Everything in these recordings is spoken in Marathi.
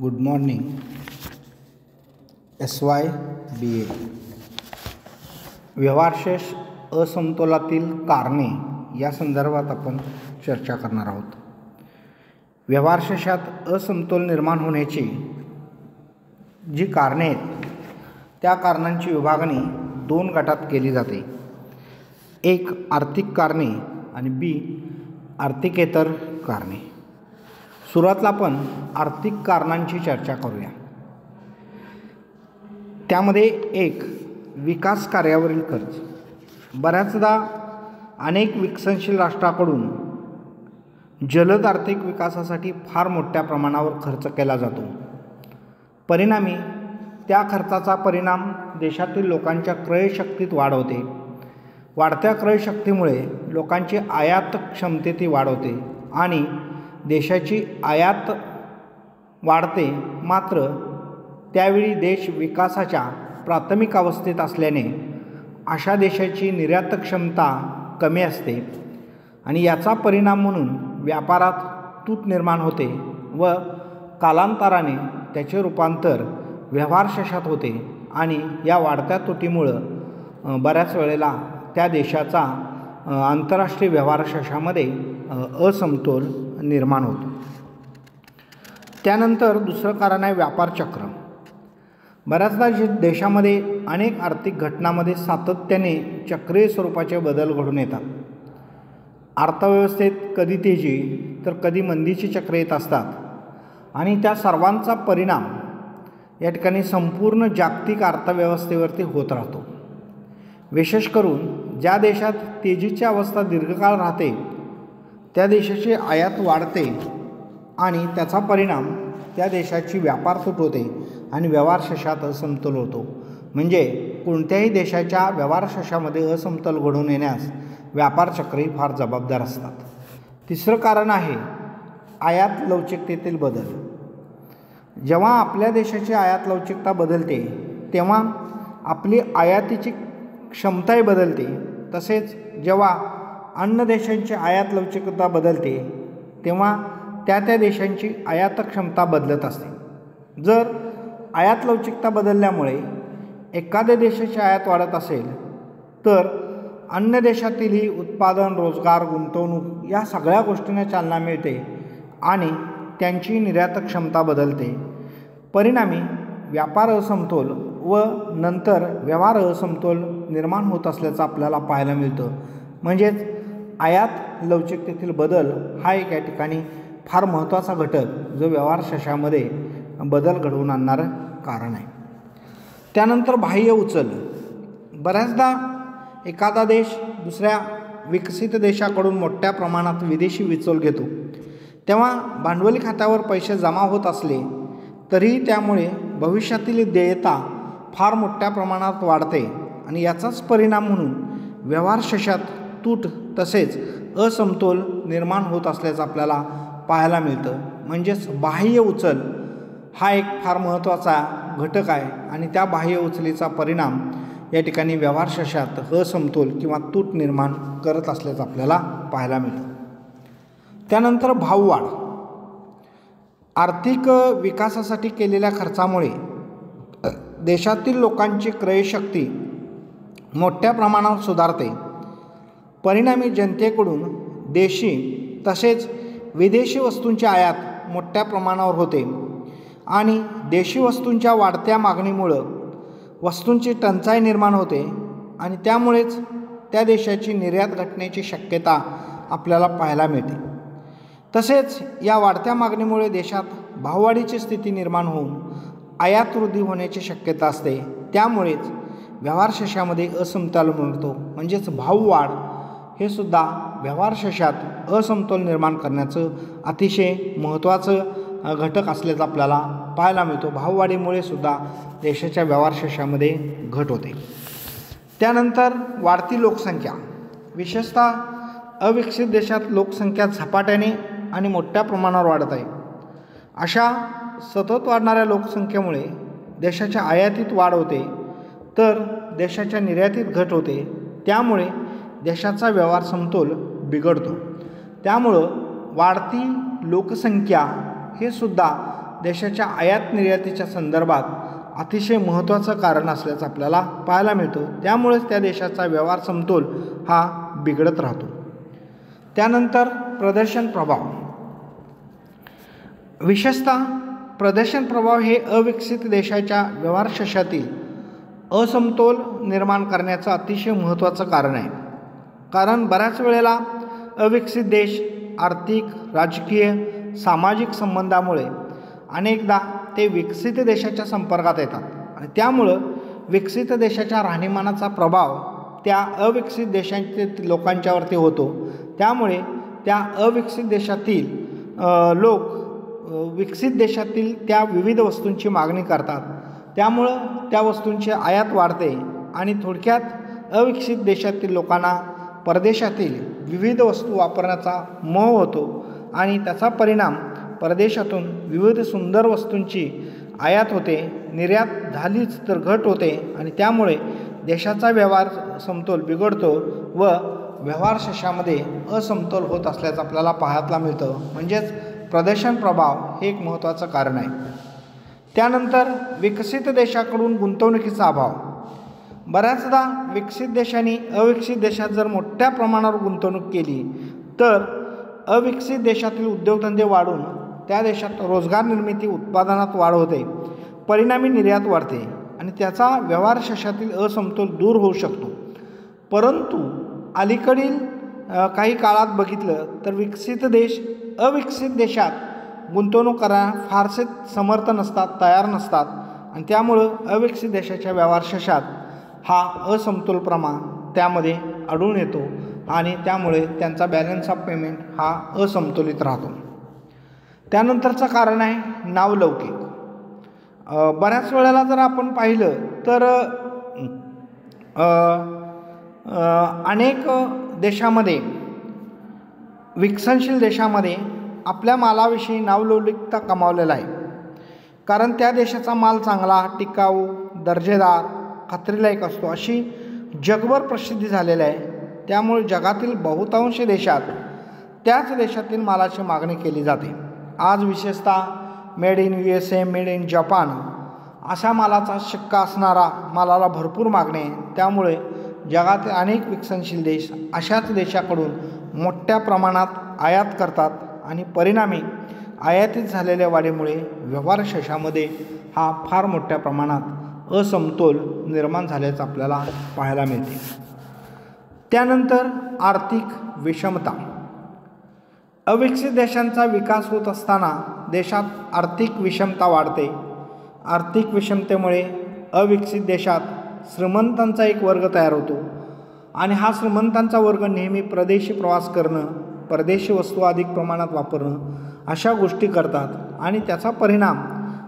Good morning. SYBA व्यवहारशेष असमतोलातील कारणे या संदर्भात आपण चर्चा करणार आहोत. व्यवहारशेषात असमतोल निर्माण होण्याची जी कारणे आहेत त्या कारणांची विभागणी दोन गटात केली जाते. एक आर्थिक कारणे आणि बी आर्थिकेतर कारणे. सुरुवातीला आपण आर्थिक कारणांची चर्चा करूया. त्यामध्ये एक विकास कार्यावरील खर्च. बऱ्याचदा अनेक विकसनशील राष्ट्राकडून जलद आर्थिक विकासासाठी फार मोठ्या प्रमाणावर खर्च केला जातो. परिणामी त्या खर्चाचा परिणाम देशातील लोकांच्या क्रयशक्तीत वाढ होते. वाढत्या क्रयशक्तीमुळे लोकांची आयात क्षमतेत वाढ होते आणि देशाची आयात वाढते. मात्र त्यावेळी देश विकासाच्या प्राथमिक अवस्थेत असल्याने अशा देशाची निर्यात क्षमता कमी असते आणि याचा परिणाम म्हणून व्यापारात तूट निर्माण होते व कालांतराने त्याचे रूपांतर व्यवहारशेषात होते आणि या वाढत्या तुटीमुळं बऱ्याच वेळेला त्या देशाचा आंतरराष्ट्रीय व्यवहारशेषामध्ये असमतोल निर्माण होतो. त्यानंतर दुसरं कारण आहे व्यापार चक्र. बऱ्याचदा देशामध्ये अनेक आर्थिक घटनांमध्ये सातत्याने चक्रीय स्वरूपाचे बदल घडून येतात. अर्थव्यवस्थेत कधी तेजी तर कधी मंदीची चक्रे येत असतात आणि त्या सर्वांचा परिणाम या ठिकाणी संपूर्ण जागतिक अर्थव्यवस्थेवरती होत राहतो. विशेष करून ज्या देशात तेजीची अवस्था दीर्घकाळ राहते त्या देशाची आयात वाढते आणि त्याचा परिणाम त्या देशाची व्यापार तूट होते आणि व्यवहारशेषात असमतोल होतो. म्हणजे कोणत्याही देशाच्या व्यवहारशेषामध्ये असमतोल घडून येण्यास व्यापार चक्रही फार जबाबदार असतात. तिसरं कारण आहे आयात लवचिकतेतील बदल. जेव्हा आपल्या देशाची आयात लवचिकता बदलते तेव्हा आपली आयातीची क्षमताही बदलते. तसेच जेव्हा अन्य देशांची आयात लवचिकता बदलते तेव्हा त्या देशांची आयात क्षमता बदलत असते. जर आयात लवचिकता बदलल्यामुळे एखाद्या देशाची आयात वाढत असेल तर अन्य देशातीलही उत्पादन, रोजगार, गुंतवणूक या सगळ्या गोष्टींना चालना मिळते आणि त्यांची निर्यात क्षमता बदलते. परिणामी व्यापार असमतोल व नंतर व्यवहार असमतोल निर्माण होत असल्याचं आपल्याला पाहायला मिळतं. म्हणजेच आयात लवचिकतेतील बदल हा एक या ठिकाणी फार महत्त्वाचा घटक जो व्यवहारशेषामध्ये बदल घडवून आणणारं कारण आहे. त्यानंतर बाह्य उचल. बऱ्याचदा एखादा देश दुसऱ्या विकसित देशाकडून मोठ्या प्रमाणात विदेशी उचल घेतो तेव्हा भांडवली खात्यावर पैसे जमा होत असले तरीही त्यामुळे भविष्यातील देयता फार मोठ्या प्रमाणात वाढते आणि याचाच परिणाम म्हणून व्यवहारशेषात तूट तसेच असमतोल निर्माण होत असल्याचं आपल्याला पाहायला मिळतं. म्हणजेच बाह्य उचल हा एक फार महत्त्वाचा घटक आहे आणि त्या बाह्य उचलीचा परिणाम या ठिकाणी व्यवहारशेषात असमतोल किंवा तूट निर्माण करत असल्याचं आपल्याला पाहायला मिळतं. त्यानंतर भाववाढ. आर्थिक विकासासाठी केलेल्या खर्चामुळे देशातील लोकांची क्रयशक्ती मोठ्या प्रमाणावर सुधारते. परिणामी जनतेकडून देशी तसेच विदेशी वस्तूंची आयात मोठ्या प्रमाणावर होते आणि देशी वस्तूंच्या वाढत्या मागणीमुळं वस्तूंची टंचाई निर्माण होते आणि त्यामुळेच त्या देशाची निर्यात घटण्याची शक्यता आपल्याला पाहायला मिळते. तसेच या वाढत्या मागणीमुळे देशात भाववाढीची स्थिती निर्माण होऊन आयात वृद्धी होण्याची शक्यता असते. त्यामुळेच व्यवहारशेषामध्ये असमतोल मिळतो. म्हणजेच भाववाढ हे सुद्धा व्यवहारशेषात असमतोल निर्माण करण्याचं अतिशय महत्त्वाचं घटक असल्याचं आपल्याला पाहायला मिळतो. भाववाढीमुळे सुद्धा देशाच्या व्यवहारशेषामध्ये घट होते. त्यानंतर वाढती लोकसंख्या. विशेषतः अविकसित देशात लोकसंख्या झपाट्याने आणि मोठ्या प्रमाणावर वाढत आहे. अशा सतत वाढणाऱ्या लोकसंख्येमुळे देशाच्या आयातीत वाढ होते तर देशाच्या निर्यातीत घट होते. त्यामुळे देशाचा व्यवहार समतोल बिघडतो. त्यामुळं वाढती लोकसंख्या हे सुद्धा देशाच्या आयात निर्यातीच्या संदर्भात अतिशय महत्त्वाचं कारण असल्याचं आपल्याला पाहायला मिळतं. त्यामुळेच त्या देशाचा व्यवहार समतोल हा बिघडत राहतो. त्यानंतर प्रदर्शन प्रभाव. विशेषतः प्रदर्शन प्रभाव हे अविकसित देशाच्या व्यवहार शशातील असमतोल निर्माण करण्याचं अतिशय महत्त्वाचं कारण आहे. कारण बऱ्याच वेळेला अविकसित देश आर्थिक, राजकीय, सामाजिक संबंधामुळे अनेकदा ते विकसित देशाच्या संपर्कात येतात आणि त्यामुळं विकसित देशाच्या राहणीमानाचा प्रभाव त्या अविकसित देशांच्या लोकांच्यावरती होतो. त्यामुळे त्या अविकसित देशातील लोक विकसित देशातील त्या विविध वस्तूंची मागणी करतात. त्यामुळं त्या वस्तूंची आयात वाढते आणि थोडक्यात अविकसित देशातील लोकांना परदेशातील विविध वस्तू वापरण्याचा मोह होतो आणि त्याचा परिणाम परदेशातून विविध सुंदर वस्तूंची आयात होते, निर्यात झालीच तर घट होते आणि त्यामुळे देशाचा व्यवहार समतोल बिघडतो व व्यवहार शशामध्ये असमतोल होत असल्याचं आपल्याला पाहायला मिळतं. म्हणजेच प्रदर्शन प्रभाव हे एक महत्त्वाचं कारण आहे. त्यानंतर विकसित देशाकडून गुंतवणुकीचा अभाव. बऱ्याचदा विकसित देशांनी अविकसित देशात जर मोठ्या प्रमाणावर गुंतवणूक केली तर अविकसित देशातील उद्योगधंदे वाढून त्या देशात रोजगार निर्मिती, उत्पादनात वाढ होते, परिणामी निर्यात वाढते आणि त्याचा व्यवहार शशातील असमतोल दूर होऊ शकतो. परंतु अलीकडील काही काळात बघितलं तर विकसित देश अविकसित देशात गुंतवणूक करायला फारसे समर्थ नसतात, तयार नसतात आणि त्यामुळं अविकसित देशाच्या व्यवहार शशात हा असमतोल प्रमाण त्यामध्ये आढळून येतो आणि त्यामुळे त्यांचा बॅलन्स ऑफ पेमेंट हा असमतोलित राहतो. त्यानंतरचं कारण आहे नावलौकिक. बऱ्याच वेळेला जर आपण पाहिलं तर अनेक देशामध्ये, विकसनशील देशामध्ये आपल्या मालाविषयी नावलौकिकता कमावलेला आहे. कारण त्या देशाचा माल चांगला, टिकाऊ, दर्जेदार, खात्रीलायक असतो अशी जगभर प्रसिद्धी झालेली आहे. त्यामुळे जगातील बहुतांश देशात त्याच देशातील मालाची मागणी केली जाते. आज विशेषतः made in USA, made in Japan अशा मालाचा शिक्का असणारा मालाला भरपूर मागणी आहे. त्यामुळे जगातील अनेक विकसनशील देश अशाच देशाकडून मोठ्या प्रमाणात आयात करतात आणि परिणामी आयातीत झालेल्या वाढीमुळे व्यवहार शशामध्ये हा फार मोठ्या प्रमाणात असमतोल निर्माण झाल्याचं आपल्याला पाहायला मिळते. त्यानंतर आर्थिक विषमता. अविकसित देशांचा विकास होत असताना देशात आर्थिक विषमता वाढते. आर्थिक विषमतेमुळे अविकसित देशात श्रीमंतांचा एक वर्ग तयार होतो आणि हा श्रीमंतांचा वर्ग नेहमी परदेशी प्रवास करणं, परदेशी वस्तू अधिक प्रमाणात वापरणं अशा गोष्टी करतात आणि त्याचा परिणाम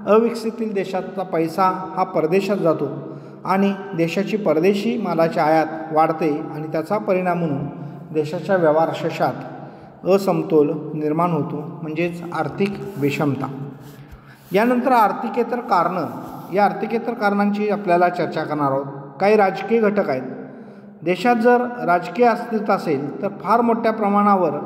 अविकसित देशाचा पैसा हा परदेशात जातो आणि देशाची परदेशी मालाची आयात वाढते आणि त्याचा परिणाम म्हणून देशाच्या व्यवहार शशात असमतोल निर्माण होतो. म्हणजेच आर्थिक विषमता. यानंतर आर्थिकेतर कारणं. या आर्थिकेतर कारणांची आपल्याला चर्चा करणार आहोत. काही राजकीय घटक आहेत. देशात जर राजकीय अस्थिरता असेल तर फार मोठ्या प्रमाणावर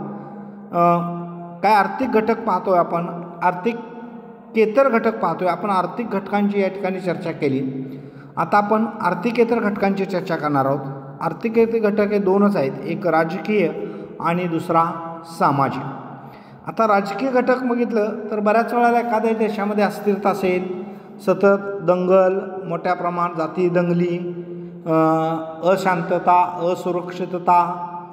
काय आर्थिक घटक पाहतोय आपण, आर्थिकेतर घटक पाहतोय आपण. आर्थिक घटकांची या ठिकाणी चर्चा केली. आता आपण आर्थिकेतर घटकांची चर्चा करणार आहोत. आर्थिकेतर घटक हे दोनच आहेत, एक राजकीय आणि दुसरा सामाजिक. आता राजकीय घटक बघितलं तर बऱ्याच वेळेला एखाद्या देशामध्ये अस्थिरता असेल, सतत दंगल, मोठ्या प्रमाणात जाती दंगली, अशांतता, असुरक्षितता,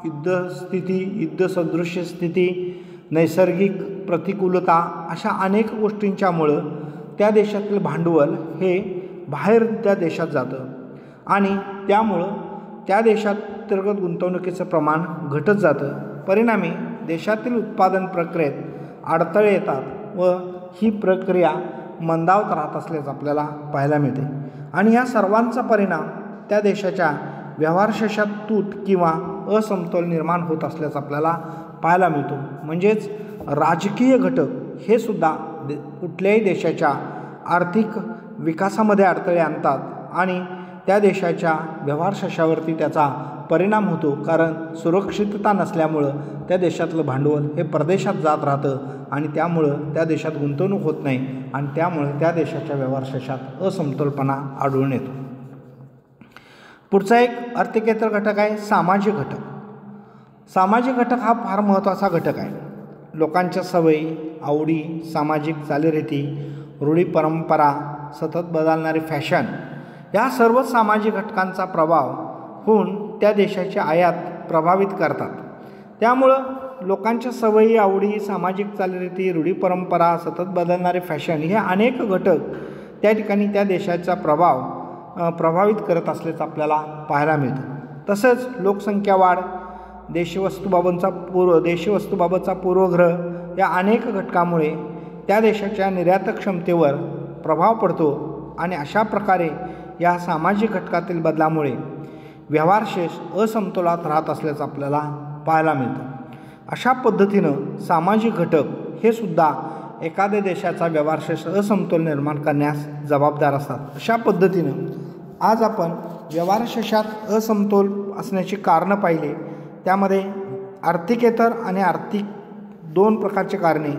युद्धस्थिती, युद्धसदृश्य स्थिती, नैसर्गिक प्रतिकूलता अशा अनेक गोष्टींच्यामुळं त्या देशातील भांडवल हे बाहेर त्या देशात जातं आणि त्यामुळं त्या देशात अंतर्गत गुंतवणुकीचं प्रमाण घटत जातं. परिणामी देशातील उत्पादन प्रक्रियेत अडथळे येतात व ही प्रक्रिया मंदावत राहत असल्याचं आपल्याला पाहायला मिळते आणि या सर्वांचा परिणाम त्या देशाच्या व्यवहार शशात तूट किंवा असमतोल निर्माण होत असल्याचं आपल्याला पाहायला मिळतो. म्हणजेच राजकीय घटक हे सुद्धा कुठल्याही देशाच्या आर्थिक विकासामध्ये अडथळे आणतात आणि त्या देशाच्या व्यवहार शशावरती त्याचा परिणाम होतो. कारण सुरक्षितता नसल्यामुळं त्या देशातलं भांडवल हे परदेशात जात राहतं आणि त्यामुळं त्या देशात गुंतवणूक होत नाही आणि त्यामुळे त्या देशाच्या व्यवहार शशात असमतोलपणा आढळून येतो. पुढचा एक अर्थकेंद्र घटक आहे सामाजिक घटक. सामाजिक घटक हा फार महत्त्वाचा घटक आहे. लोकांच्या सवयी, आवडी, सामाजिक चालीरीती, रूढी परंपरा, सतत बदलणारी फॅशन या सर्व सामाजिक घटकांचा प्रभाव होऊन त्या देशाची आयात प्रभावित करतात. त्यामुळं लोकांच्या सवयी, आवडी, सामाजिक चालीरीती, रूढी परंपरा, सतत बदलणारे फॅशन हे अनेक घटक त्या ठिकाणी त्या देशाचा प्रभावित करत असल्याचं आपल्याला पाहायला मिळतं. तसंच लोकसंख्या वाढ, देशवस्तूबाबतचा पूर्वग्रह या अनेक घटकामुळे त्या देशाच्या निर्यात क्षमतेवर प्रभाव पडतो आणि अशा प्रकारे या सामाजिक घटकातील बदलामुळे व्यवहारशेष असमतोलात राहत असल्याचं आपल्याला पाहायला मिळतं. अशा पद्धतीनं सामाजिक घटक हे सुद्धा एखाद्या देशाचा व्यवहारशेष असमतोल निर्माण करण्यास जबाबदार असतात. अशा पद्धतीनं आज आपण व्यवहारशेषात असमतोल असण्याची कारणं पाहिली. त्यामध्ये आर्थिकेतर आणि आर्थिक दोन प्रकारचे कारणे.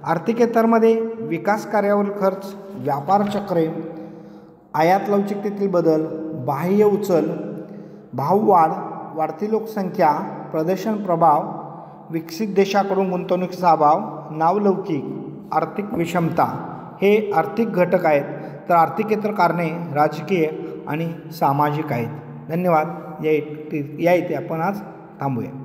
आर्थिकेतरमध्ये विकास कार्यावर खर्च, व्यापार चक्रे, आयात लवचिकतेतील बदल, बाह्य उचल, भाववाढ, वाढती लोकसंख्या, प्रदर्शन प्रभाव, विकसित देशाकडून गुंतवणुकीचा अभाव, नावलौकिक, आर्थिक विषमता हे आर्थिक घटक आहेत. तर आर्थिकेतर कारणे राजकीय आणि सामाजिक आहेत. धन्यवाद. या इथे आपण आज थांबूया.